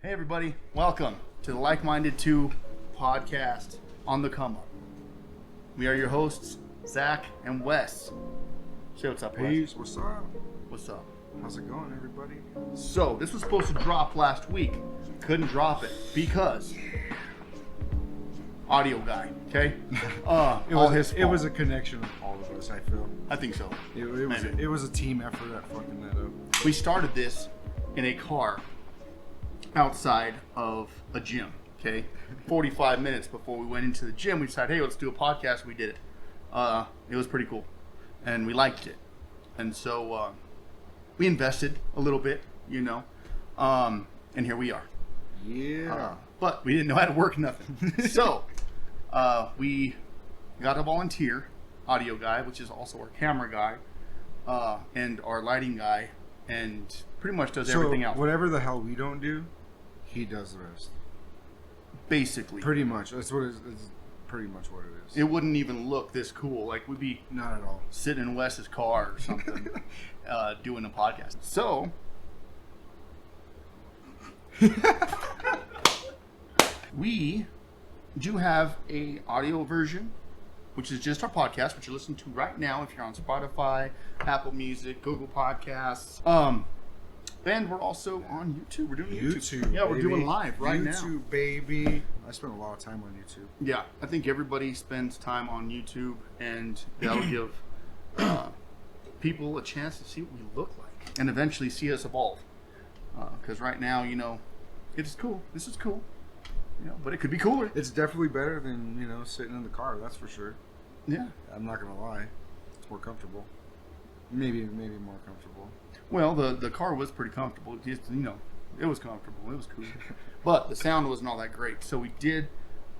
Hey everybody, welcome to the LikeMinded 2 podcast on the come up. We are your hosts, Zach and Wes. Say what's up, Wes. Peace, what's up? What's up? How's it going, everybody? So, this was supposed to drop last week. Couldn't drop it because audio guy, okay? It was a connection of all of us, I feel. I think so. It was a team effort at fucking that up. We started this in a car outside of a gym, okay? 45 minutes before we went into the gym, we decided, hey, let's do a podcast. We did it. It was pretty cool, and we liked it. And so we invested a little bit, and here we are. Yeah. But we didn't know how to work nothing. So we got a volunteer audio guy, which is also our camera guy, and our lighting guy, and pretty much does everything else. Whatever the hell we don't do, he does the rest. Basically. Pretty much. It's pretty much what it is. It wouldn't even look this cool. Like, we'd be not at all sitting in Wes's car or something doing a podcast. So we do have a audio version, which is just our podcast, which you're listening to right now if you're on Spotify, Apple Music, Google Podcasts. And we're also on YouTube. We're doing YouTube. Yeah, we're doing live right now. YouTube, baby. I spend a lot of time on YouTube. Yeah, I think everybody spends time on YouTube, and that'll give people a chance to see what we look like and eventually see us evolve. Because right now, it's cool. This is cool. But it could be cooler. It's definitely better than, sitting in the car, that's for sure. Yeah. I'm not going to lie. It's more comfortable. Maybe more comfortable. Well, the car was pretty comfortable. Just, it was comfortable. It was cool. But the sound wasn't all that great. So we did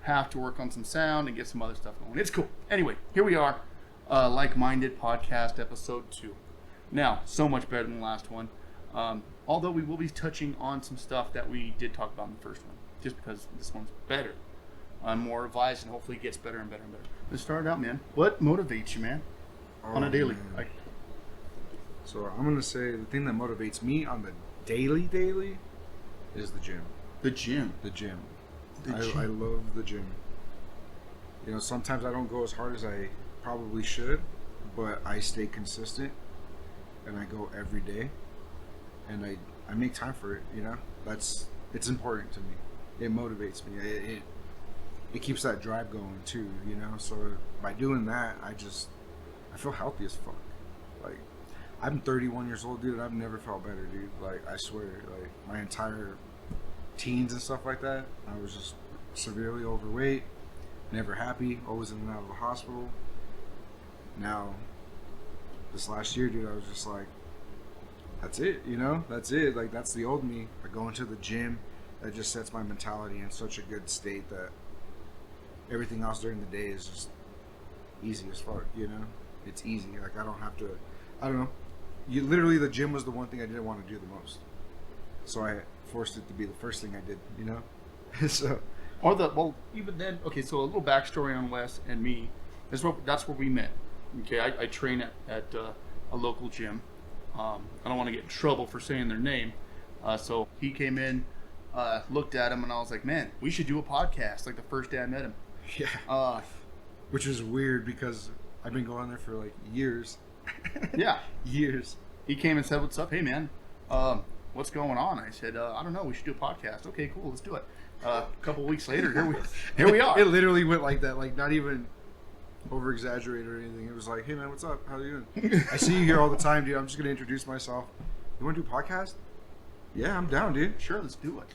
have to work on some sound and get some other stuff going. It's cool. Anyway, here we are. LikeMinded Podcast episode 2. Now, so much better than the last one. Although we will be touching on some stuff that we did talk about in the first one. Just because this one's better. More revised, and hopefully it gets better and better and better. Let's start out, man. What motivates you, man? On a daily? So I'm going to say the thing that motivates me on the daily is the gym. The gym? The gym. I love the gym. Sometimes I don't go as hard as I probably should, but I stay consistent, and I go every day, and I make time for it, It's important to me. It motivates me. It keeps that drive going too, So by doing that, I feel healthy as fuck. Like, I'm 31 years old, dude, and I've never felt better, dude. Like, I swear, like, my entire teens and stuff like that, I was just severely overweight, never happy, always in and out of the hospital. Now, this last year, dude, I was just like, that's it, That's it. Like, that's the old me. I go into the gym. That just sets my mentality in such a good state that everything else during the day is just easy as fuck, It's easy. Like, I don't have to, I don't know. Literally, the gym was the one thing I didn't want to do the most. So I forced it to be the first thing I did, So. Even then, okay, so a little backstory on Wes and me. That's where we met. Okay, I train at a local gym. I don't want to get in trouble for saying their name. So he came in, looked at him, and I was like, man, we should do a podcast, like the first day I met him. Yeah. Which is weird because I've been going there for like years. Yeah. Years. He came and said, what's up? Hey, man, what's going on? I said, I don't know. We should do a podcast. Okay, cool. Let's do it. A couple weeks later, here we are. It literally went like that, like not even over exaggerated or anything. It was like, hey man, what's up? How are you doing? I see you here all the time, dude. I'm just gonna introduce myself. You want to do a podcast? Yeah, I'm down, dude. Sure, let's do it.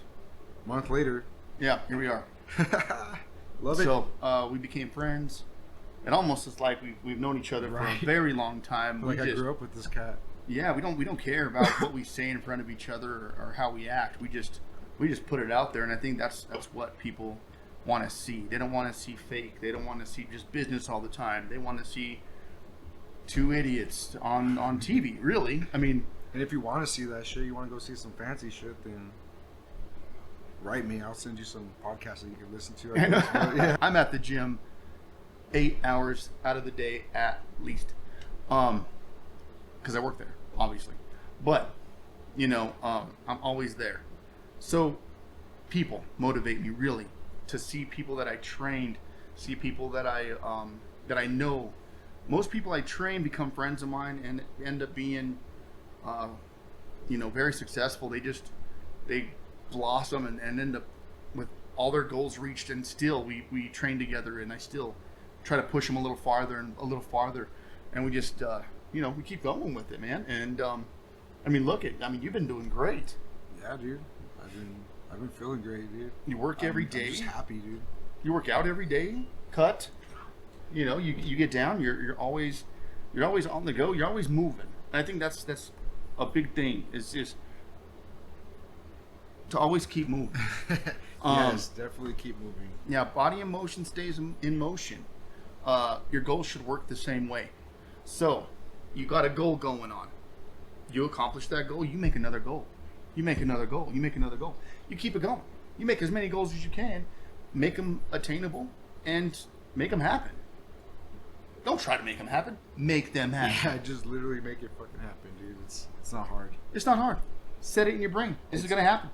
A month later. Yeah, here we are. Love it. So we became friends. It almost is like we've known each other for a very long time. I grew up with this cat. Yeah, we don't care about what we say in front of each other or how we act. We just put it out there, and I think that's what people want to see. They don't want to see fake. They don't want to see just business all the time. They want to see two idiots on TV, really. I mean, and if you want to see that shit, you want to go see some fancy shit, then write me. I'll send you some podcasts that you can listen to. Yeah. I'm at the gym 8 hours out of the day at least, because I work there, obviously. But I'm always there. So people motivate me really, to see people that I trained, see people that I know. Most people I train become friends of mine and end up being, very successful. They blossom and end up with all their goals reached, and still we train together, and I still try to push them a little farther and a little farther, and we just we keep going with it, man. And you've been doing great. Yeah, dude. I've been feeling great, dude. You work every day. I'm just happy, dude. You work out every day. Cut. You get down. You're always on the go. You're always moving. And I think that's a big thing. Is just to always keep moving. Yes, definitely keep moving. Yeah, body and motion stays in motion. Your goals should work the same way. So, you got a goal going on. You accomplish that goal, you make another goal. You make another goal. You make another goal. You keep it going. You make as many goals as you can, make them attainable, and make them happen. Don't try to make them happen. Make them happen. Yeah, just literally make it fucking happen, dude. It's not hard. It's not hard. Set it in your brain. This is going to happen.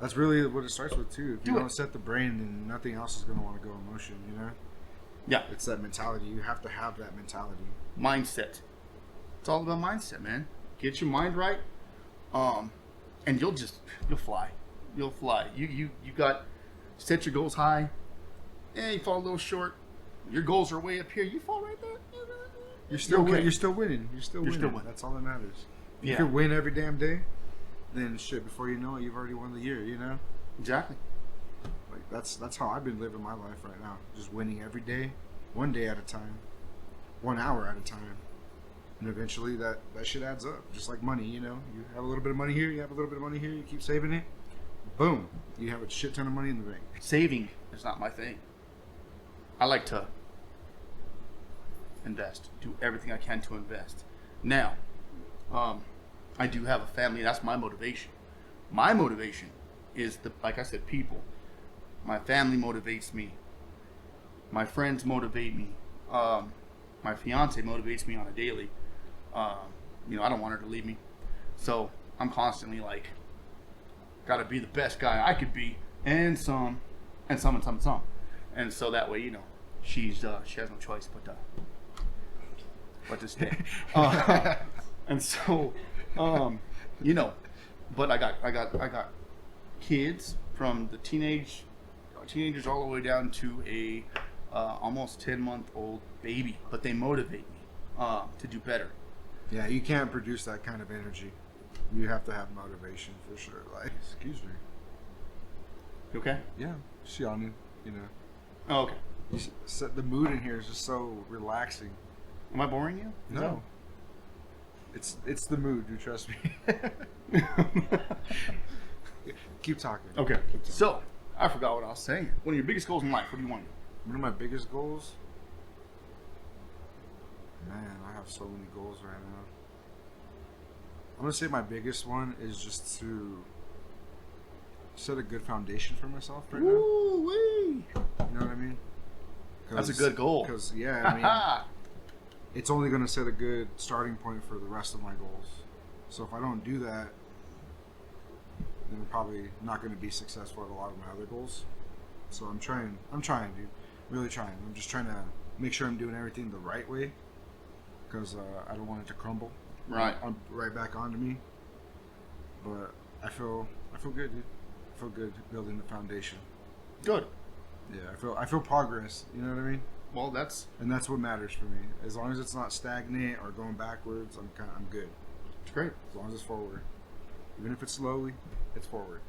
That's really what it starts with, too. If you Do don't it. set the brain, then nothing else is going to want to go in motion, you know? Yeah. It's that mentality. You have to have that mentality. Mindset. It's all about mindset, man. Get your mind right, and you'll fly. You'll fly. You got set your goals high. You fall a little short. Your goals are way up here. You fall right there. You're still okay. You're still winning. You're still winning. That's all that matters. If you can win every damn day, then shit, before you know it, you've already won the year, you know? Exactly. Like that's how I've been living my life right now. Just winning every day, one day at a time, 1 hour at a time. And eventually that shit adds up. Just like money, you know? You have a little bit of money here, you have a little bit of money here, you keep saving it. Boom. You have a shit ton of money in the bank. Saving is not my thing. I like to invest. Do everything I can to invest. Now, I do have a family. That's my motivation. My motivation is, like I said, people. My family motivates me. My friends motivate me. My fiance motivates me on a daily. I don't want her to leave me. So I'm constantly like, got to be the best guy I could be, and some. And so that way, she has no choice but to stay. And so, but I got kids from the teenagers all the way down to a almost 10-month-old baby, but they motivate me to do better. Yeah, you can't produce that kind of energy. You have to have motivation for sure. Like, excuse me. You okay? Yeah, she on me, Oh, okay. The mood in here is just so relaxing. Am I boring you? No. It's the mood, you trust me. Keep talking. Okay. Keep talking. So, I forgot what I was saying. One of your biggest goals in life, what do you want? One of my biggest goals? Man, I have so many goals right now. I'm going to say my biggest one is just to set a good foundation for myself right now. Woo-wee! You know what I mean? That's a good goal. Because, it's only going to set a good starting point for the rest of my goals. So if I don't do that, then I'm probably not going to be successful at a lot of my other goals. So I'm trying, dude. Really trying. I'm just trying to make sure I'm doing everything the right way, because I don't want it to crumble. Right. Right back onto me. But I feel good, dude. I feel good building the foundation. Good. Yeah, I feel progress. You know what I mean? Well, that's what matters for me. As long as it's not stagnant or going backwards, I'm good. it's great. As long as it's forward, even if it's slowly, it's forward.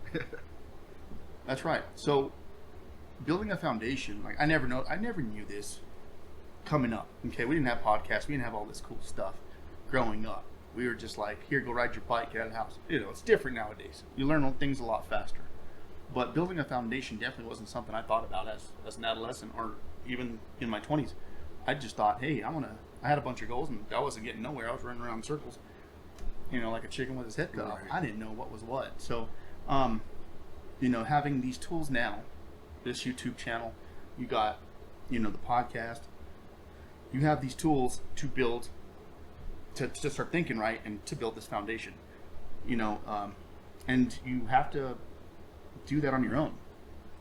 That's right. So, building a foundation, like I never knew this coming up. Okay, we didn't have podcasts, we didn't have all this cool stuff growing up. We were just like, here, go ride your bike, get out of the house. It's different nowadays. You learn things a lot faster. But building a foundation definitely wasn't something I thought about as an adolescent or even in my 20s. I just thought, hey, I had a bunch of goals and I wasn't getting nowhere. I was running around in circles, like a chicken with his head cut off. I didn't know what was what. So, having these tools now, this YouTube channel, you got, the podcast, you have these tools to build, to start thinking right and to build this foundation, and you have to do that on your own.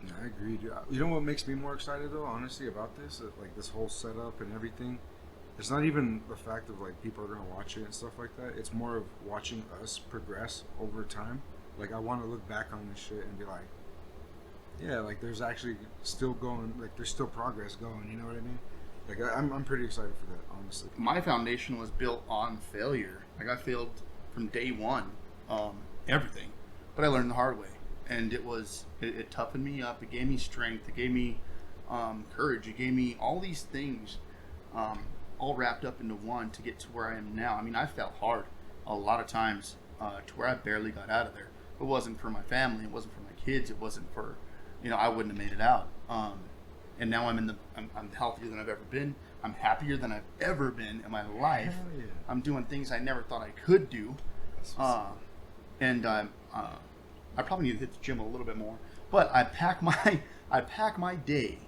Yeah, I agree, dude. You know what makes me more excited though, honestly, about this? Like this whole setup and everything. It's not even the fact of like people are gonna watch it and stuff like that. It's more of watching us progress over time. Like I want to look back on this shit and be like, yeah, like there's actually still going, like there's still progress going. You know what I mean? Like I'm pretty excited for that, honestly. My foundation was built on failure. Like I failed from day one, everything, but I learned the hard way, and it toughened me up. It gave me strength. It gave me courage. It gave me all these things, all wrapped up into one to get to where I am now. I mean, I felt hard a lot of times to where I barely got out of there. It wasn't for my family. It wasn't for my kids. It wasn't for, I wouldn't have made it out. And now I'm healthier than I've ever been. I'm happier than I've ever been in my life. Yeah. I'm doing things I never thought I could do. And I probably need to hit the gym a little bit more. But I pack my day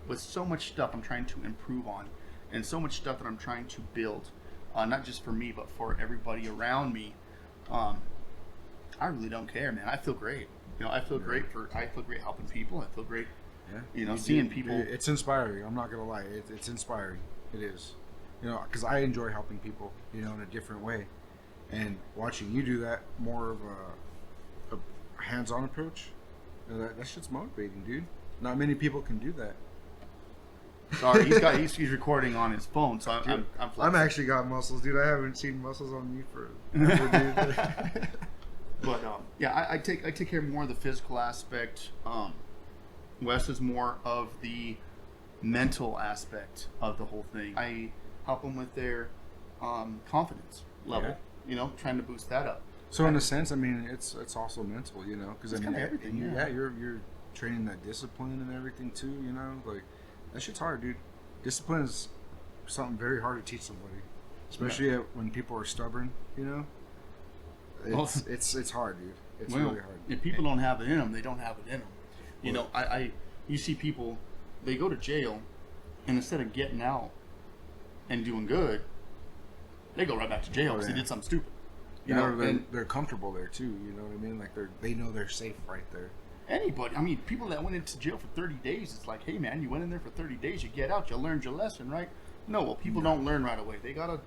with so much stuff I'm trying to improve on, and so much stuff that I'm trying to build, not just for me but for everybody around me. I really don't care, man. I feel great. I feel great helping people. I feel great. Yeah. Seeing people. It's inspiring. I'm not gonna lie. It's inspiring. It is. Because I enjoy helping people. In a different way, and watching you do that more of a hands-on approach. That shit's motivating, dude. Not many people can do that. Sorry, he's recording on his phone, so I'm actually got muscles, dude. I haven't seen muscles on me for ever, dude. But I take care more of the physical aspect. Wes is more of the mental aspect of the whole thing. I help them with their confidence level. Trying to boost that up. So in a sense, I mean, it's also mental, because it's kind of everything. You're training that discipline and everything too. Like that shit's hard, dude. Discipline is something very hard to teach somebody, especially when people are stubborn. It's hard, dude. It's really hard. If people don't have it in them, they don't have it in them. You see people, they go to jail, and instead of getting out and doing good, they go right back to jail because they did something stupid. They're comfortable there too. You know what I mean? Like they know they're safe right there. Anybody, people that went into jail for 30 days, it's like, hey man, you went in there for 30 days, you get out, you learned your lesson, right? No, well, people don't learn right away. They gotta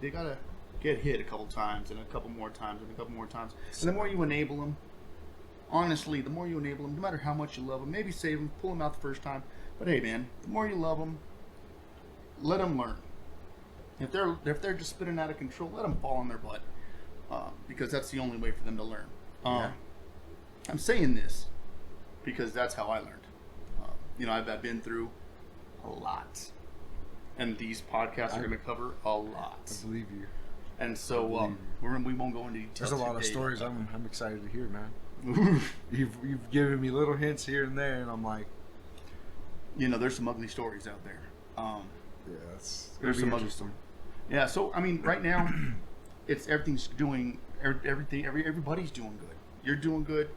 get hit a couple times and a couple more times and a couple more times. And the more you enable them, honestly, the more you enable them, no matter how much you love them, maybe save them, pull them out the first time. But hey man, the more you love them, let them learn. If they're just spinning out of control, let them fall on their butt, because that's the only way for them to learn. I'm saying this because that's how I learned. I've been through a lot, and these podcasts are going to cover a lot. I believe you. And so we won't go into detail. There's a lot of stories I'm excited to hear, man. You've given me little hints here and there, and I'm like, there's some ugly stories out there. There's some ugly stories. Yeah, so right now, everybody's doing good. You're doing good.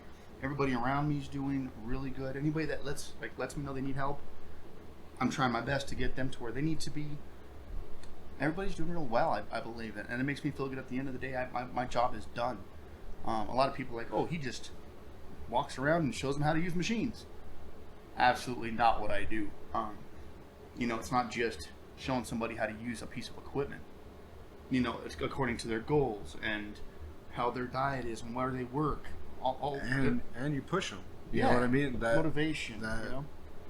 Everybody around me is doing really good. Anybody that lets me know they need help, I'm trying my best to get them to where they need to be. Everybody's doing real well, I believe it, and it makes me feel good. At the end of the day, my job is done. A lot of people are like, oh, he just walks around and shows them how to use machines. Absolutely not what I do. It's not just showing somebody how to use a piece of equipment. It's according to their goals and how their diet is and where they work. And you push them. You know what I mean? That motivation. That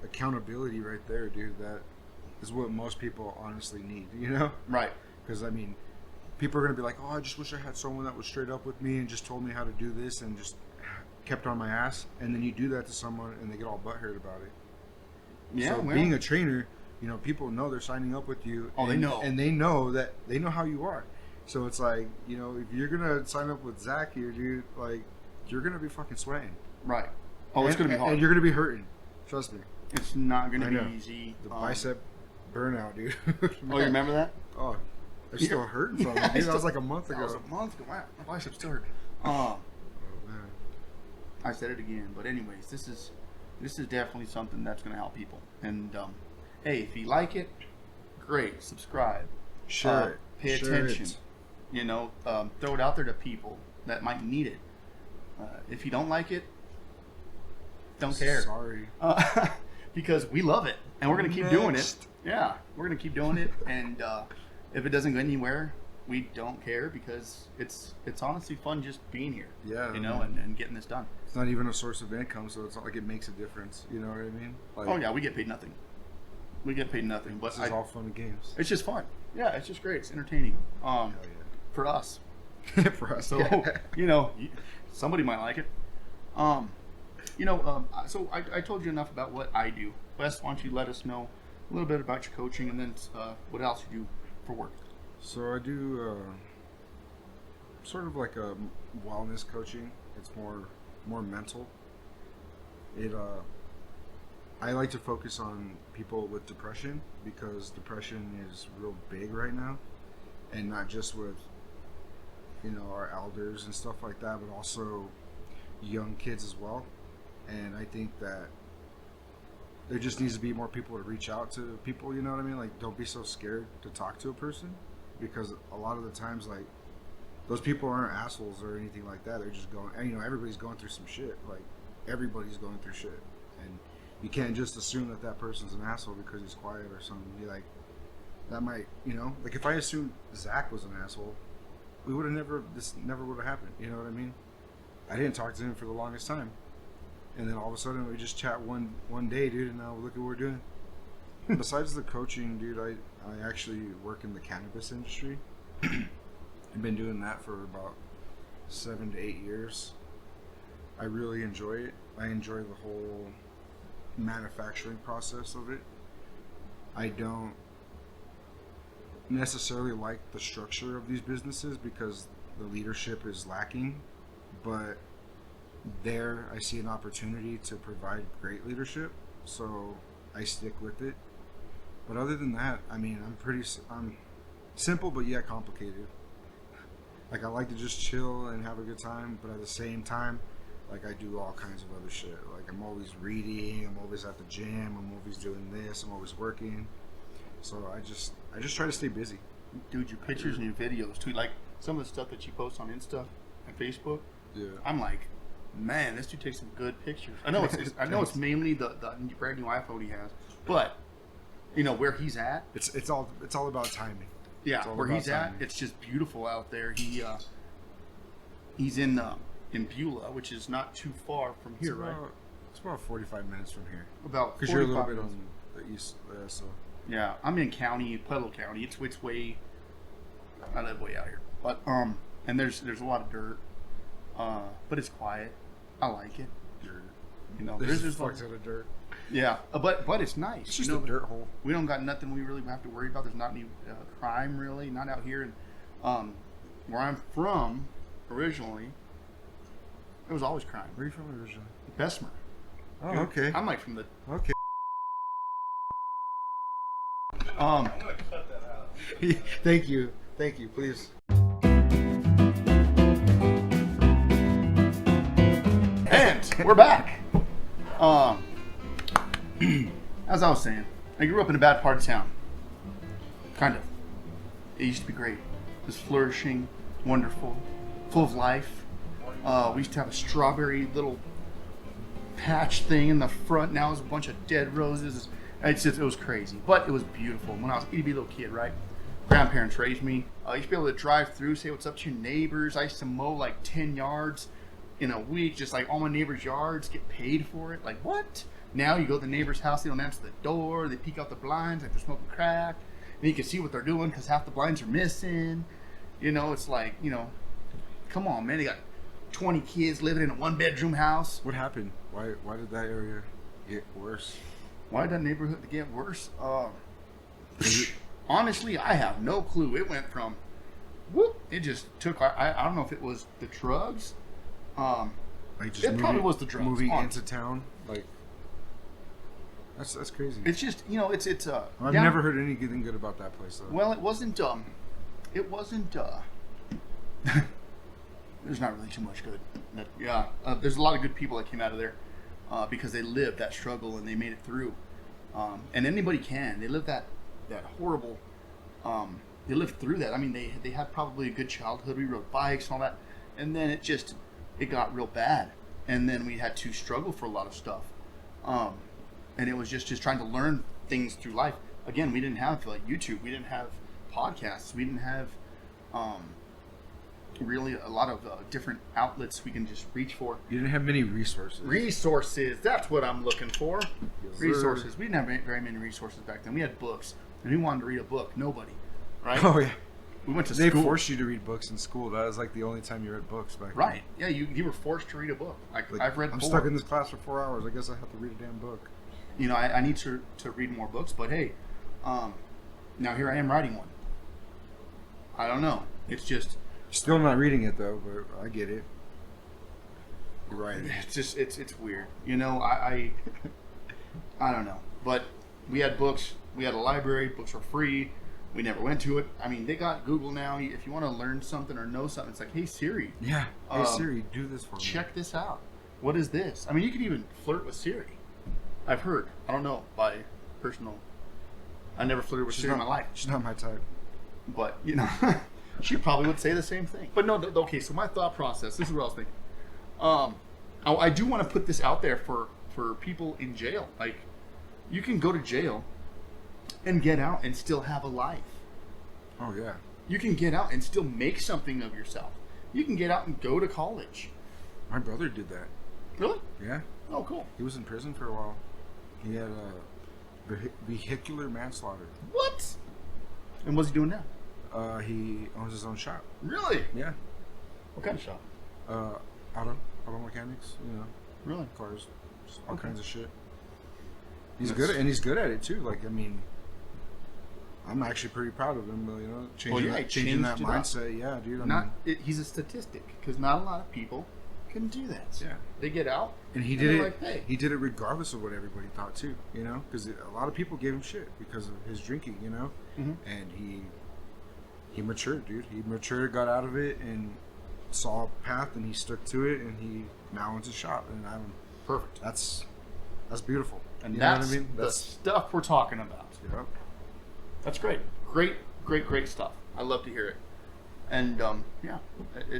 accountability right there, dude. That is what most people honestly need. Right. Because people are gonna be like, oh, I just wish I had someone that was straight up with me and just told me how to do this and just kept on my ass. And then you do that to someone and they get all butthurt about it. Yeah. So being a trainer, people know they're signing up with you. Oh, they know. And they know how you are. So it's like, if you're gonna sign up with Zach here, dude, like, you're gonna be fucking sweating. Right. Oh, it's gonna be hard. And you're gonna be hurting. Trust me. It's not gonna be easy. The bicep burnout, dude. Oh, you remember that? Oh, they're still hurting from it, dude. That was like a month ago. That was a month ago. Wow, my bicep still hurt. Oh man. I said it again, but anyways, this is definitely something that's gonna help people. And hey, if you like it, great. Subscribe. Share it. Pay attention. Throw it out there to people that might need it. If you don't like it, don't care. Sorry. Because we love it, and we're gonna keep doing it. Next. Yeah, we're gonna keep doing it, and if it doesn't go anywhere, we don't care because it's honestly fun just being here. Yeah, you know, and getting this done. It's not even a source of income, so it's not like it makes a difference. You know what I mean? Like, Oh yeah, we get paid nothing. We get paid nothing, but this is all fun and games. it's just fun. Yeah, it's just great. It's entertaining. Hell For us. yeah. For us. So Yeah. you know, somebody might like it. So I told you enough about what I do. Wes, why don't you let us know a little bit about your coaching and then what else you do for work? So I do sort of like a wellness coaching. It's more mental. I like to focus on people with depression because depression is real big right now, and not just with our elders and stuff like that, but also young kids as well. And I think that there just needs to be more people to reach out to people. You know what I mean? Like, don't be so scared to talk to a person, because a lot of the times, like, those people aren't assholes or anything like that. They're just going, and everybody's going through some shit. Like, everybody's going through shit, and you can't just assume that person's an asshole because he's quiet or something. You like, that might, like, if I assumed Zach was an asshole, this never would have happened. You know what I mean? I didn't talk to him for the longest time, and then all of a sudden we just chat one day, dude, and now look at what we're doing. Besides the coaching, dude, I actually work in the cannabis industry. I've been doing that for about 7 to 8 years. I really enjoy it. I enjoy the whole manufacturing process of it. I don't necessarily like the structure of these businesses because the leadership is lacking, but there I see an opportunity to provide great leadership, so I stick with it. But other than that, I mean, I'm simple but yet complicated. Like, I like to just chill and have a good time, but at the same time, like, I do all kinds of other shit. Like, I'm always reading, I'm always at the gym, I'm always doing this, I'm always working. So I just try to stay busy. Dude, your pictures and your videos too, like some of the stuff that you post on Insta and Facebook. Yeah. I'm like, man, this dude takes some good pictures. I know it's mainly the brand new iPhone he has, but where he's at. It's all about timing. Yeah, where he's timing. at, it's just beautiful out there. He's in Beulah, which is not too far from here, right? It's about 45 minutes from here. About because you're a little 45 bit minutes. on the east, so. Yeah, I'm in Pueblo County. It's way. I live way out here, but and there's a lot of dirt, but it's quiet. I like it. Dirt. There's just fuck ton of dirt. Yeah, but it's nice. It's just a dirt hole. We don't got nothing we really have to worry about. There's not any crime really, not out here. And where I'm from originally, there was always crime. Where are you from originally? Bessemer. Oh, okay. I'm like from the. Okay. I'm gonna cut that out. Thank you, please. And we're back. As I was saying, I grew up in a bad part of town. Kind of. It used to be great. It was flourishing, wonderful, full of life. We used to have a strawberry little patch thing in the front. Now it's a bunch of dead roses. It was crazy, but it was beautiful. When I was a itty bitty little kid, right? Grandparents raised me. I used to be able to drive through, say what's up to your neighbors. I used to mow like 10 yards in a week, just like all my neighbors' yards, get paid for it. Like, what? Now you go to the neighbor's house, they don't answer the door, they peek out the blinds like they're smoking crack, and you can see what they're doing because half the blinds are missing. It's like, come on, man. They got 20 kids living in a one-bedroom house. What happened? Why did that area get worse? Why did that neighborhood get worse? Honestly, I have no clue. It went from, whoop, it just took, I don't know if it was the drugs. It probably was the drugs. Moving into town, like, that's crazy. It's just, it's I've never heard anything good about that place, though. Well, it wasn't, there's not really too much good. There's a lot of good people that came out of there. Because they lived that struggle and they made it through, and anybody can. They lived that horrible. They lived through that. I mean, they had probably a good childhood. We rode bikes and all that, and then it got real bad, and then we had to struggle for a lot of stuff. And it was just trying to learn things through life. Again, we didn't have YouTube. We didn't have podcasts. We didn't have really a lot of different outlets we can just reach for. You didn't have many resources. Resources. That's what I'm looking for. Yes, Resources. sir. We didn't have very many resources back then. We had books. And who wanted to read a book? Nobody. Right? Oh, yeah. We went to They school. forced you to read books in school. That was like the only time you read books back then. Right. Yeah, you were forced to read a book. I've read I'm 4. stuck in this class for 4 hours. I guess I have to read a damn book. You know, I need to read more books, but hey, now here I am writing one. I don't know. It's just... Still not reading it, though, but I get it. You're right. It's just, it's weird. You know, I don't know. But we had books. We had a library. Books were free. We never went to it. I mean, they got Google now. If you want to learn something or know something, it's like, hey, Siri. Yeah. Hey, Siri, do this for me. Check this out. What is this? I mean, you can even flirt with Siri. I've heard. I don't know by personal. I never flirted with Siri in my life. She's not my type. But, you know, she probably would say the same thing. But no, okay, so my thought process, this is what I was thinking. I do want to put this out there for people in jail. Like, you can go to jail and get out and still have a life. Oh, yeah. You can get out and still make something of yourself. You can get out and go to college. My brother did that. Really? Yeah. Oh, cool. He was in prison for a while. He had vehicular manslaughter. What? And what's he doing now? He owns his own shop. Really? Yeah. What kind of shop? Auto mechanics. You know, Really? cars, just all Okay. kinds of shit. He's That's- good, and he's good at it too. Like, I mean, I'm actually pretty proud of him. You know, changing that changed it up. mindset. Yeah, dude. He's a statistic because not a lot of people can do that. Yeah. They get out And he and did they're it. like, hey. He did it regardless of what everybody thought too. You know, because a lot of people gave him shit because of his drinking. You know, Mhm. and he matured, dude. He matured, got out of it, and saw a path, and he stuck to it, and he now owns a shop. And Perfect. that's beautiful. And you know that's what I mean? the stuff we're talking about. Yeah. That's great. Great stuff. I love to hear it. And yeah,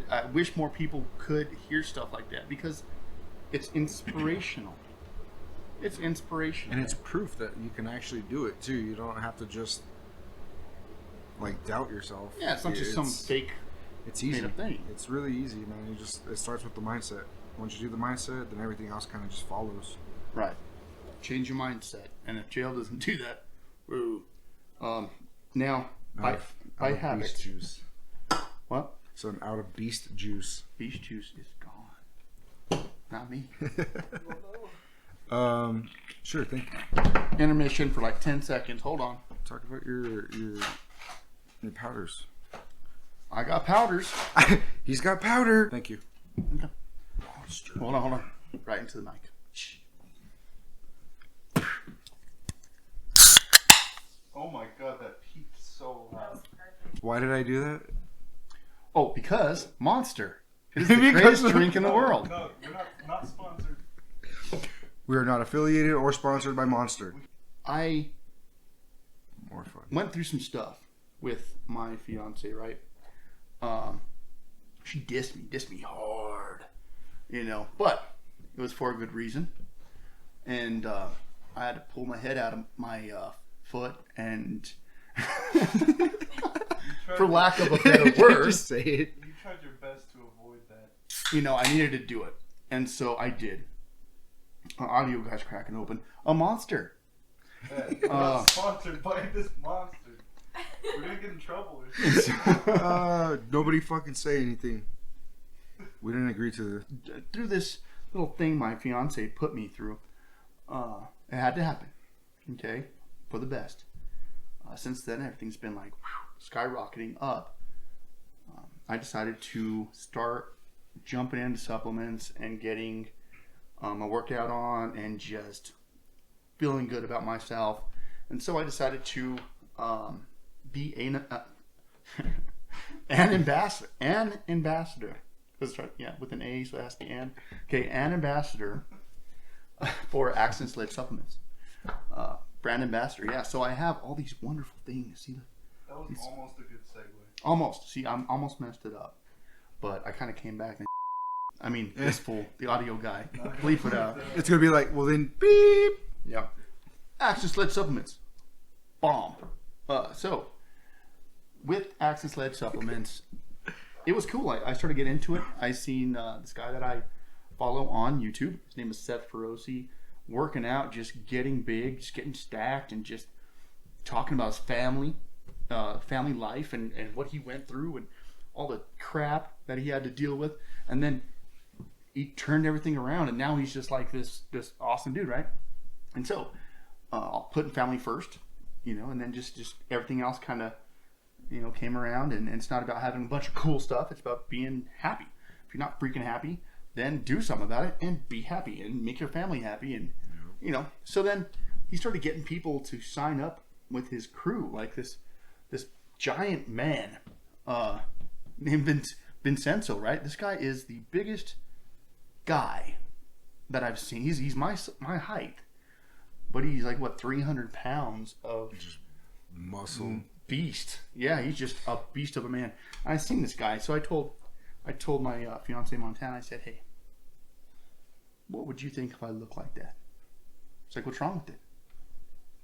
I wish more people could hear stuff like that because it's inspirational. It's inspirational. And it's proof that you can actually do it too. You don't have to just like doubt yourself. Yeah, it's not just some fake. It's easy. made up thing. It's really easy, man. It starts with the mindset. Once you do the mindset, then everything else kind of just follows. Right. Change your mindset. And if jail doesn't do that, woo. Now, by habit. Beast juice. What? So I'm out of beast juice. Beast juice is gone. Not me. Sure. Thank you. Intermission for like 10 seconds. Hold on. Talk about your powders. I got powders. He's got powder. Thank you. Okay. Hold on. Right into the mic. Oh my god, that peaked so loud. Why did I do that? Oh, because Monster is the greatest drink in the world. No, we're not sponsored. We are not affiliated or sponsored by Monster. I More fun. went through some stuff with my fiance, right? She dissed me hard, you know, but it was for a good reason. And I had to pull my head out of my foot and, for lack of a better word, Just say it. You tried your best to avoid that. you know, I needed to do it. And so I did. Audio guy's cracking open. A Monster. Yeah, we're not sponsored by this monster. We're gonna get in trouble or something. Nobody fucking say anything. We didn't agree to Through this little thing my fiance put me through, it had to happen. Okay? For the best. Since then, everything's been like skyrocketing up. I decided to start jumping into supplements and getting a workout on and just feeling good about myself. And so I decided to be an ambassador. An ambassador. Yeah, with an A, so it has to be an. Okay, an ambassador for accent-led supplements. Brand ambassador, yeah. So I have all these wonderful things. See, That was almost a good segue. almost. See, I'm almost messed it up, but I kind of came back and I mean, this fool, the audio guy. Bleep it out. It's gonna be like, well then, beep. Yeah. Axe Sledge supplements. Bomb. So, with Axe Sledge supplements, it was cool. I started getting into it. I seen this guy that I follow on YouTube. His name is Seth Feroci. Working out, just getting big, just getting stacked, and just talking about his family life, and what he went through, and all the crap that he had to deal with. And then he turned everything around, and now he's just like this awesome dude, right? And so, putting family first, and then just everything else kind of, came around. And it's not about having a bunch of cool stuff. It's about being happy. If you're not freaking happy, then do something about it and be happy and make your family happy. And, so then he started getting people to sign up with his crew, like this giant man named Vincenzo, right? This guy is the biggest guy that I've seen. He's my height, but he's like, what, 300 pounds of just muscle beast. Yeah, he's just a beast of a man. I seen this guy, so I told my fiance Montana. I said, hey, what would you think if I look like that? It's like, what's wrong with it?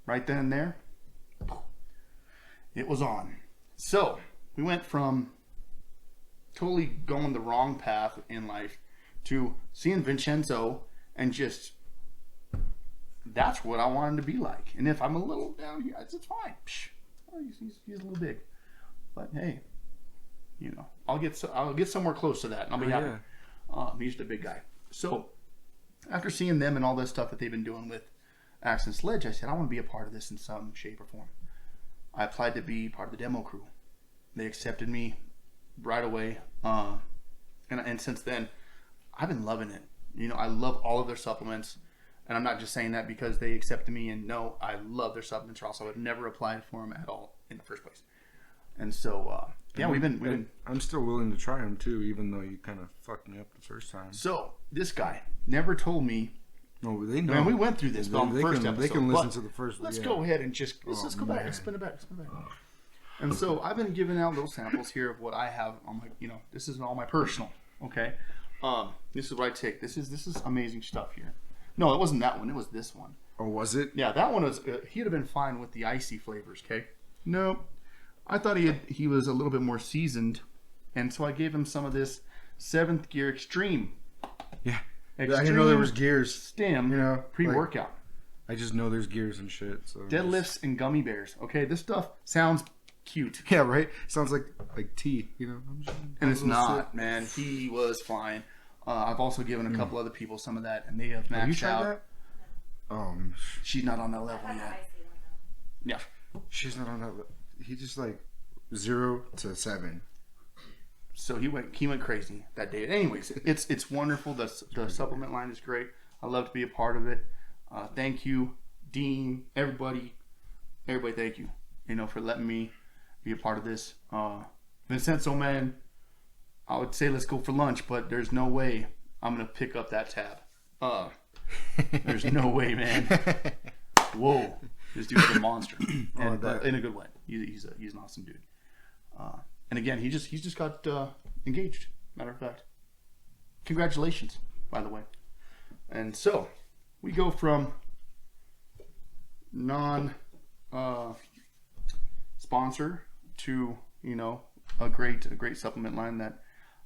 Right then and there, it was on. So we went from totally going the wrong path in life to seeing Vincenzo and just, that's what I wanted to be like. And if I'm a little down here, it's fine. Psh, he's a little big, but hey, I'll get somewhere close to that, and I'll be happy. Yeah. He's the big guy. So after seeing them and all this stuff that they've been doing with Axe and Sledge, I said, I want to be a part of this in some shape or form. I applied to be part of the demo crew. They accepted me right away. And since then, I've been loving it. I love all of their supplements. And I'm not just saying that because they accepted me. And no, I love their supplements. Or else I would never applied for them at all in the first place. And so, we've been. I'm still willing to try them too, even though you kind of fucked me up the first time. So this guy never told me. No, they know. Man, we went through this on the first episode. They can listen to the first. Let's go ahead and let's go back. Let's spin it back. And so I've been giving out little samples here of what I have on my. This is all my personal. Okay. This is what I take. This is amazing stuff here. No, it wasn't that one. It was this one. Oh, was it? Yeah, that one was. He'd have been fine with the icy flavors. Okay. Nope. I thought he was a little bit more seasoned, and so I gave him some of this 7th Gear Extreme. Yeah. Extreme I didn't know there was gears. Stem pre-workout. I just know there's gears and shit. So deadlifts and gummy bears. Okay, this stuff sounds cute. Yeah, right. Sounds like tea. And it's not, man. He was fine. I've also given a couple other people some of that, and they have maxed have you tried out. That? She's not on that level yet. Yeah. She's not on that level. He just 0 to 7. So he went crazy that day. Anyways, it's wonderful. The supplement line is great. I love to be a part of it. Thank you, Dean, everybody, thank you, for letting me be a part of this. Vincenzo, man, I would say let's go for lunch, but there's no way I'm going to pick up that tab. There's no way, man. Whoa. This dude's a monster. And, in a good way. He's an awesome dude. And again, he's just got engaged, matter of fact. Congratulations, by the way. And so, we go from non-sponsor to, a great supplement line that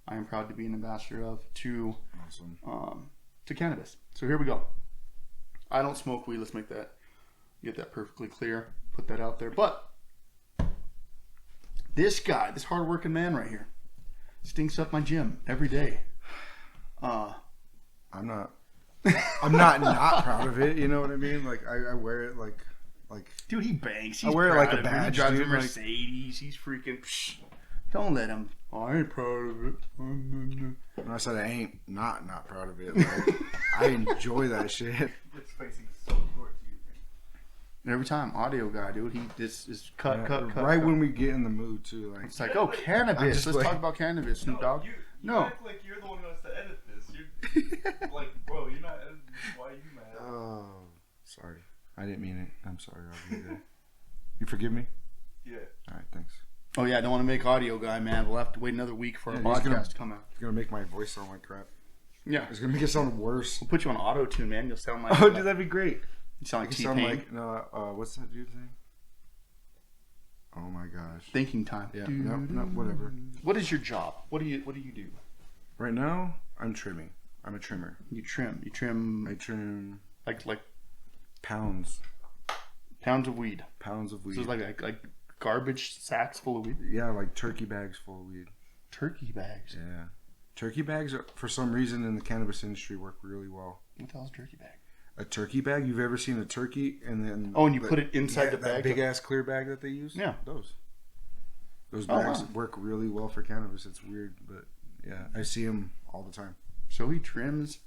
I am proud to be an ambassador of, to awesome. To cannabis. So here we go. I don't smoke weed. Let's get that perfectly clear. Put that out there. But this guy, this hardworking man right here, stinks up my gym every day. I'm not proud of it. You know what I mean? I wear it like. Dude, he bangs. I wear it like a badge. He drives a Mercedes. He's freaking. Don't let him. I ain't proud of it. And I said I ain't not proud of it. I enjoy that shit. It's facing so short to you. Every time, audio guy, dude, he is cut. Right when we get in the mood too, it's like, oh, cannabis. Let's talk about cannabis, Snoop Dogg. You act like you're the one who has to edit this. You're bro, you're not editing this. Why are you mad? Oh, sorry. I didn't mean it. I'm sorry. I'll be there. You forgive me? Yeah. All right, thanks. Oh yeah, I don't want to make audio guy, man. We'll have to wait another week for our podcast to come out. It's gonna make my voice sound like crap. Yeah. It's gonna make it sound worse. We'll put you on auto tune, man. You'll sound like. Oh, dude, that'd be great. You sound like You sound T-Pain. like what's that dude's name? Oh my gosh. Thinking time. Yeah. No, whatever. What is your job? What do you do? Right now, I'm trimming. I'm a trimmer. You trim. You trim. I trim Like pounds of weed. of weed. So it's like garbage sacks full of weed. Yeah, like turkey bags full of weed. Turkey bags. Yeah. Turkey bags, for some reason, in the cannabis industry, work really well. What the hell's a turkey bag? A turkey bag? You've ever seen a turkey and then... Oh, and you put it inside the that bag? big-ass clear bag that they use? Yeah. Those Oh, bags wow. work really well for cannabis. It's weird, but yeah, I see them all the time. So he trims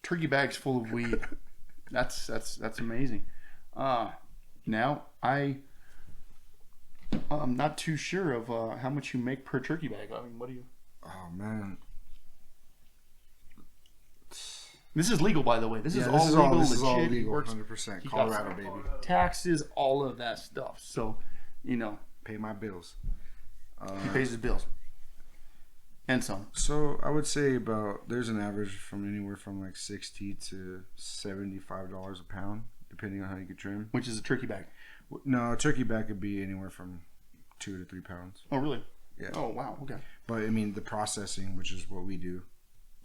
turkey bags full of weed. That's amazing. Now I'm not too sure of how much you make per turkey bag. I mean, what do you? Oh, man. This is legal, by the way. This is all this legal. is all legit. He legal, works 100%. he Colorado, got baby. taxes, all of that stuff. So, Pay my bills. he pays his bills and some. So I would say there's an average from anywhere from like $60 to $75 a pound, depending on how you get trim. Which is a turkey bag. No, a turkey bag could be anywhere from 2 to 3 pounds. Oh, really? Yeah. Oh, wow. Okay. But I mean, the processing, which is what we do,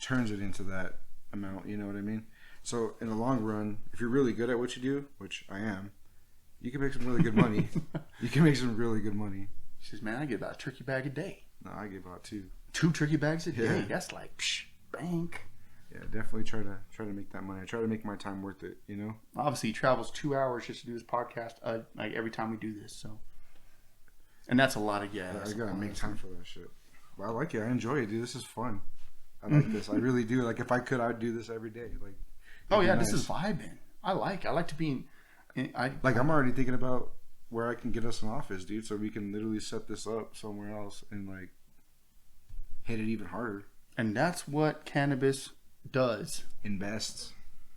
turns it into that amount. You know what I mean? So in the long run, if you're really good at what you do, which I am, you can make some really good money. You can make some really good money. She says, man, I get about a turkey bag a day. No, I give out 2. 2 turkey bags a day. Yeah. That's like bank. Yeah, definitely try to make that money. I try to make my time worth it. You know. Obviously, he travels 2 hours just to do this podcast. Like every time we do this, so. And that's a lot of gas. I gotta make time for that shit. Well, I like it. I enjoy it, dude. This is fun. I like this. I really do. Like, if I could, I'd do this every day. Like. Oh yeah, nice. this is vibing. I like to be. I'm already thinking about where I can get us an office, dude, so we can literally set this up somewhere else and like hit it even harder. And that's what cannabis does. Invests.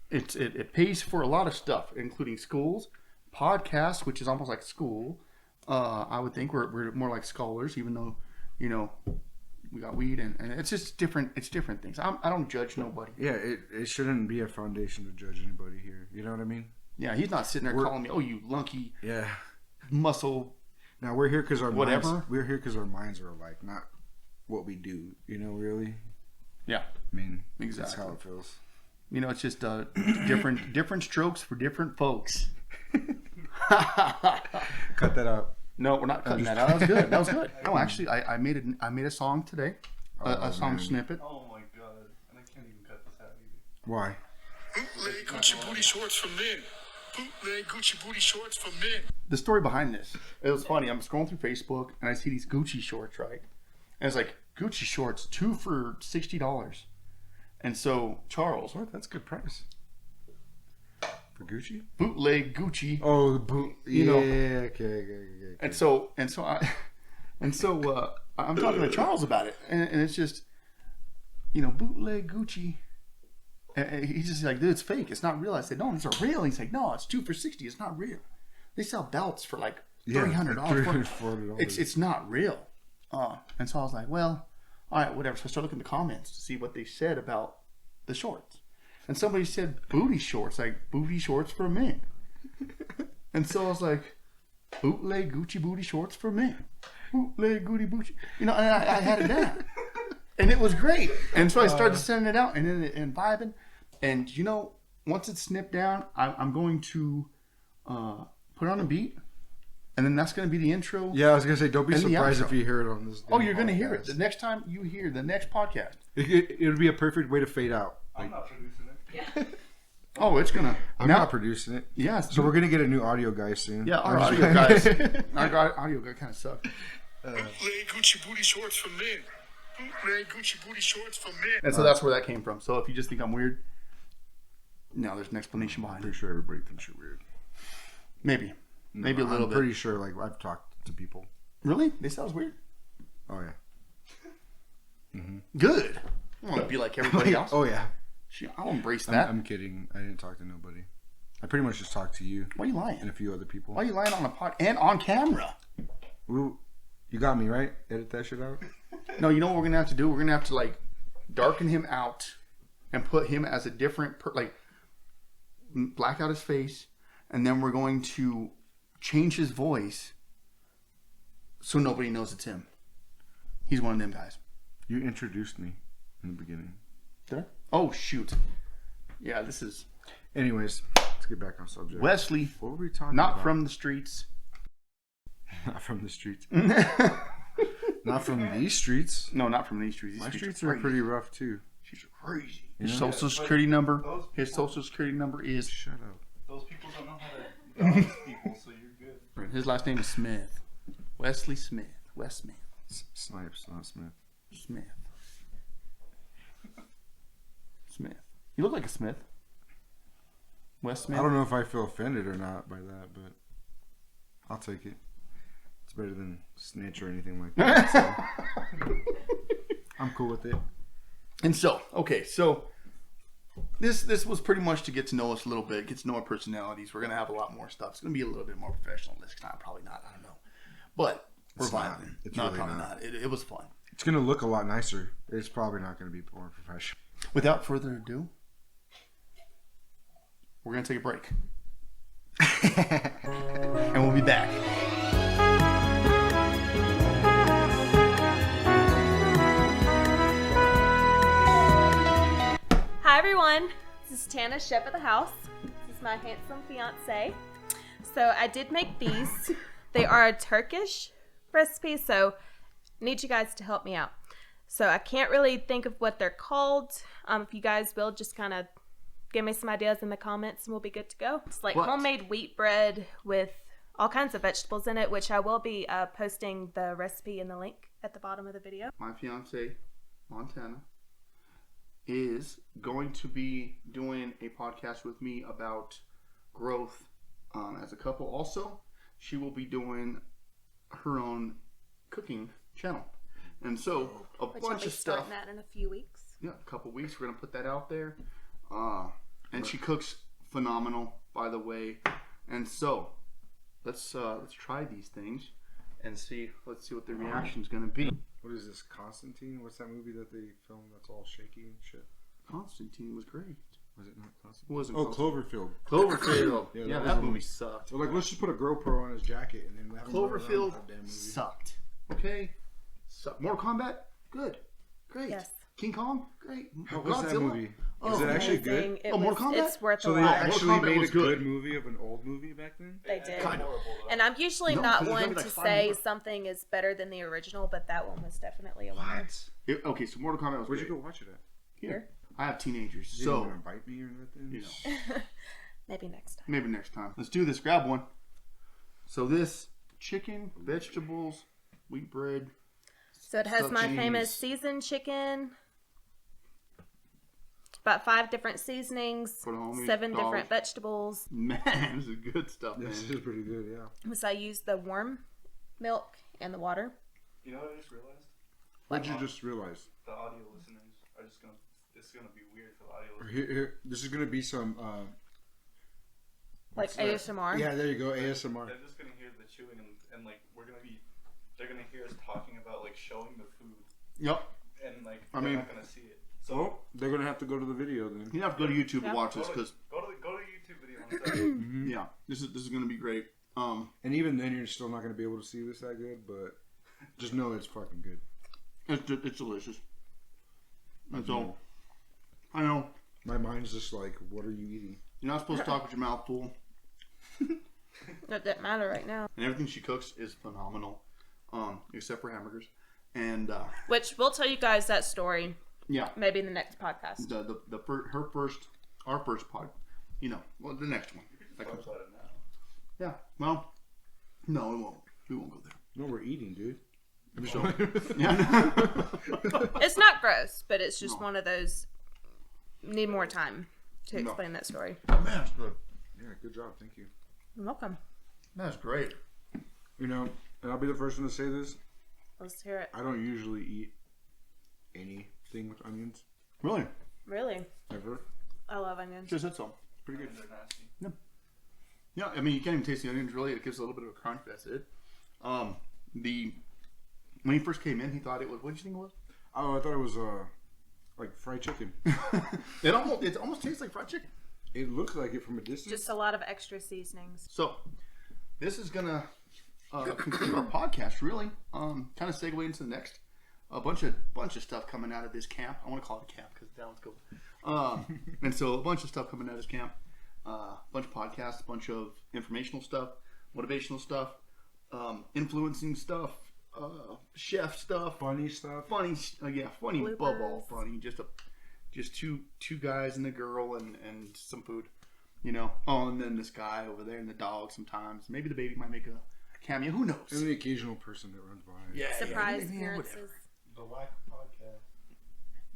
It pays for a lot of stuff, including schools, podcasts, which is almost like school. I would think we're more like scholars, even though we got weed and it's just different. It's different things. I don't judge nobody. Yeah, it shouldn't be a foundation to judge anybody here. You know what I mean? Yeah, he's not sitting there calling me, "Oh, you lunky muscle." Now we're here because our whatever. Minds, we're here because our minds are alike, not what we do. You know, really. Yeah. I mean, exactly. That's how it feels. It's just different strokes for different folks. Cut that out. No, we're not cutting that out. That was good. That was good. No, actually, I made a song today, a song snippet. Oh my god, and I can't even cut this out either. Why? Bootleg Gucci booty shorts for men. Bootleg Gucci booty shorts for men. The story behind this, it was funny. I'm scrolling through Facebook and I see these Gucci shorts, right? And it's like Gucci shorts, 2 for $60. And so Charles, What? That's a good price. For Gucci? bootleg Gucci. Oh, the boot. You Okay, know. okay. And so I'm talking to Charles about it, and it's just, bootleg Gucci. And he's just like, dude, it's fake. It's not real. I said, no, these are real. He's like, no, it's 2 for $60. It's not real. They sell belts for like $300. $340. It's not real. And so I was like, well, all right, whatever. So I started looking at the comments to see what they said about the shorts. And somebody said booty shorts, like booty shorts for men. And so I was like, bootleg Gucci booty shorts for men. Bootleg Gucci. And I had it down. And it was great. And so I started sending it out and vibing. And, once it's snipped down, I'm going to put on a beat. And then that's going to be the intro. Yeah, I was going to say, don't be And the surprised outro. if you hear it on this. Oh, you're going to hear it. The next time you hear the next podcast. It would be a perfect way to fade out. I'm not producing it. Oh, it's going to. I'm not producing it. Yeah. So we're going to get a new audio guy soon. Yeah, our audio guys. Our audio guy kind of sucks. Bootleg Gucci booty shorts for men. Bootleg Gucci booty shorts for men. And so that's where that came from. So if you just think I'm weird, no, there's an explanation I'm behind pretty it. sure everybody thinks you're weird. Maybe a little I'm bit. pretty sure, like, I've talked to people. Really? They sound weird. Oh, yeah. Good. I want to be like everybody else. Oh, yeah. I'll embrace that. I'm kidding. I didn't talk to nobody. I pretty much just talked to you Why are you lying? and a few other people. Why are you lying on a pod and on camera? You got me, right? Edit that shit out? No, you know what we're gonna have to do? We're gonna have to darken him out and put him as a different, black out his face, and then we're going to change his voice so nobody knows it's him. He's one of them guys. You introduced me in the beginning. Did I? Oh, shoot. Yeah, this is... Anyways, let's get back on subject. Wesley. What were we talking not about? from the streets. Not from the streets. Not from these streets. No, not from these streets. These My streets are crazy. pretty rough too. Streets are crazy. Yeah. His social security number. His social security number is... Shut up. Those people don't know how to dodge people, so you're good. His last name is Smith. Wesley Smith. Wes Smith. Snipes, not Smith. Smith. Smith. You look like a Smith. Wes Smith. I don't know if I feel offended or not by that, but I'll take it. It's better than snitch or anything like that. So I'm cool with it. And so, okay, so this was pretty much to get to know us a little bit, get to know our personalities. We're gonna have a lot more stuff. It's gonna be a little bit more professional. This time, probably not. I don't know, but we're It's not. vibing. It's No, really probably not. not. It was fun. It's gonna look a lot nicer. It's probably not gonna be more professional. Without further ado, we're gonna take a break, and we'll be back. Hi everyone, this is Tannas, chef of the house. This is my handsome fiance. So I did make these. They are a Turkish recipe, so I need you guys to help me out. So I can't really think of what they're called. If you guys will just kind of give me some ideas in the comments and we'll be good to go. It's like homemade wheat bread with all kinds of vegetables in it, which I will be posting the recipe in the link at the bottom of the video. My fiance, Montana, is going to be doing a podcast with me about growth as a couple. Also, she will be doing her own cooking channel. And so, a Which I'll bunch be of stuff. starting that in a few weeks. Yeah, a couple weeks. We're going to put that out there. And she cooks phenomenal, by the way. And so, let's try these things and see. Let's see what the reaction's going to be. What is this, Constantine? What's that movie that they filmed that's all shaky and shit? Constantine was great. Was it not Constantine? It wasn't Oh, Cloverfield. Cloverfield. Cloverfield. Yeah, Yeah, that that was movie sucked. So like, let's just put a GoPro on his jacket and then have him run around Cloverfield that damn movie. sucked. Okay? Sucked. Mortal Kombat? Good. Great. Yes. King Kong? Great. What was that movie? Oh, Was it actually good? Amazing. It Oh, Mortal Kombat? It's worth So a they watch. actually Mortal Kombat made was a good. good movie of an old movie back then? They did. Kind of. And I'm usually No, not 'cause there's one gonna be to like 5 say more. something is better than the original, but that one was definitely a winner. Okay, so Mortal Kombat was Where'd you great. go watch it at? Here. I have teenagers, You so didn't invite me or nothing? you know, Maybe next time. maybe next time. Let's do this. Grab one. So this chicken, vegetables, wheat bread. So it has So my cheese. famous seasoned chicken, about 5 different seasonings, For the homies, 7 dogs. different vegetables. Man, this is good stuff, man. This is pretty good, yeah. So I used the warm milk and the water. You know what I just realized? What'd you just realize? The audio listeners are just gonna. It's gonna be weird for the audio listeners. Here, this is gonna be some, Like ASMR. yeah, there you go, ASMR. They're just gonna hear the chewing and like we're gonna be. They're gonna hear us talking about like showing the food Yep. and like I they're mean- not gonna see it. So So they're gonna have to go to the video then. You have to go to YouTube Yeah. and watch go this to, because go to the YouTube video and stuff. yeah, this is gonna be great. And even then, you're still not gonna be able to see this that good, but just know it's fucking good. It's delicious. That's all. I know My mind's just like, what are you eating? you're not supposed to talk with your mouth full, That doesn't matter right now. and everything she cooks is phenomenal, except for hamburgers. And Which we'll tell you guys that story yeah, maybe in the next podcast. our first pod, well, the next one. That Talk comes about out. it now. Yeah. Well, no, we won't. We won't go there. No, we're eating, dude. So, yeah. It's not gross, but it's just No. one of those. Need more time to No. explain that story. Man, it's good. Yeah, good job, thank you. You're welcome. That's great. You know, and I'll be the first one to say this. Let's hear it. I don't usually eat anything with onions Really? Really, ever. I love onions. Just said so. Pretty good. They're nasty. Yeah, I mean, you can't even taste the onions, really. It gives a little bit of a crunch, that's it. When he first came in, he thought it was, what did you think it was? Oh, I thought it was like fried chicken. It almost tastes like fried chicken. It looks like it from a distance. Just a lot of extra seasonings. So, this is gonna conclude our podcast. Really, kind of segue into the next. A bunch of stuff coming out of this camp. I want to call it a camp because that one's cool. And so a bunch of stuff coming out of this camp. A bunch of podcasts, a bunch of informational stuff, motivational stuff, influencing stuff, chef stuff, funny stuff. funny Bloopers. above all funny. Just two guys and a girl and some food, you know. Oh, and then this guy over there and the dog. Sometimes maybe the baby might make a cameo. Who knows? And the occasional person that runs by. Yeah, Surprise yeah, appearances. whatever. The Whack Podcast.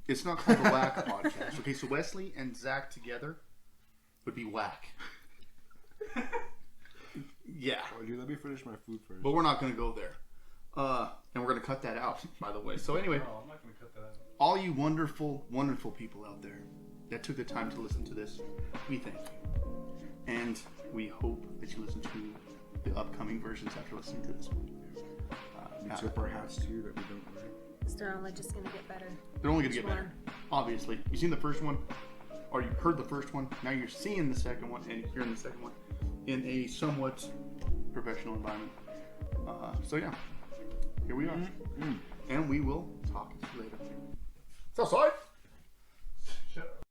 It's not called the Whack Podcast. Okay, so Wesley and Zach together would be Whack. Yeah. Oh, dude, let me finish my food first. But we're not going to go there. And we're going to cut that out, by the way. So anyway, No, I'm not going to cut that out. all you wonderful, wonderful people out there that took the time to listen to this, we thank you. And we hope that you listen to the upcoming versions after listening to this one. We tip our hats to you that we don't wear. They're only just going to get better. They're only going to Each get better. Obviously. You've seen the first one, or you heard the first one. Now you're seeing the second one and hearing the second one in a somewhat professional environment. So yeah, here we are. And we will talk to you later. Southside!